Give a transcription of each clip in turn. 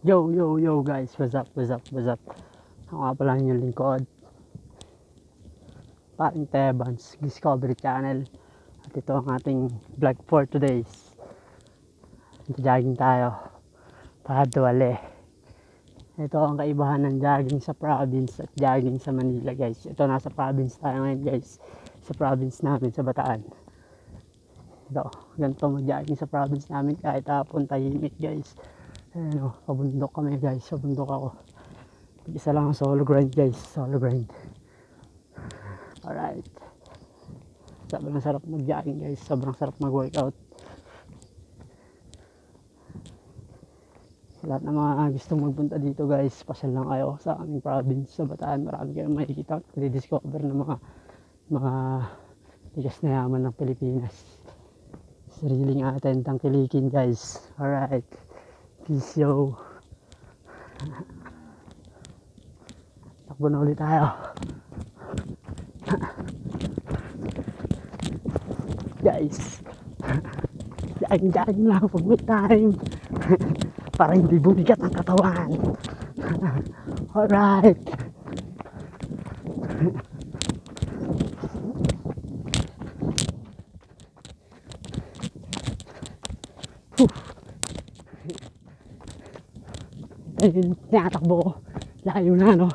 Yo, yo, yo guys, what's up, what's up, what's up? Ako nga pala yung lingkod, Paring Tebans, Discovery Channel. At ito ang ating vlog for today. Jogging tayo, Paduale. Ito ang kaibahan ng jogging sa province at jogging sa Manila guys. Ito nasa province tayo ngayon guys, sa province namin sa Bataan. Ito, ganito mag-jogging sa province namin kahit hapon tahimik guys. Ayan o, pabundok kami guys, sa bundok ako. Isa lang ang solo grind guys, solo grind. Alright. Sobrang sarap mag-jogging guys, sobrang sarap mag-workout. Sa lahat ng mga gustong magpunta dito guys, pasyal lang kayo sa aming province sa Bataan. Marami kayong makikita at discover ng mga tigas na yaman ng Pilipinas. Sariling atin tangkilikin guys. Alright. Peace yo. Takbo na ulit tayo. Guys, jogging lang pag may time. Para hindi bumigat ang katawan. Alright. Ayun, tinatakbo ko. Layo na, no?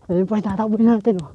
Ayun pa, tatakbo natin, oh.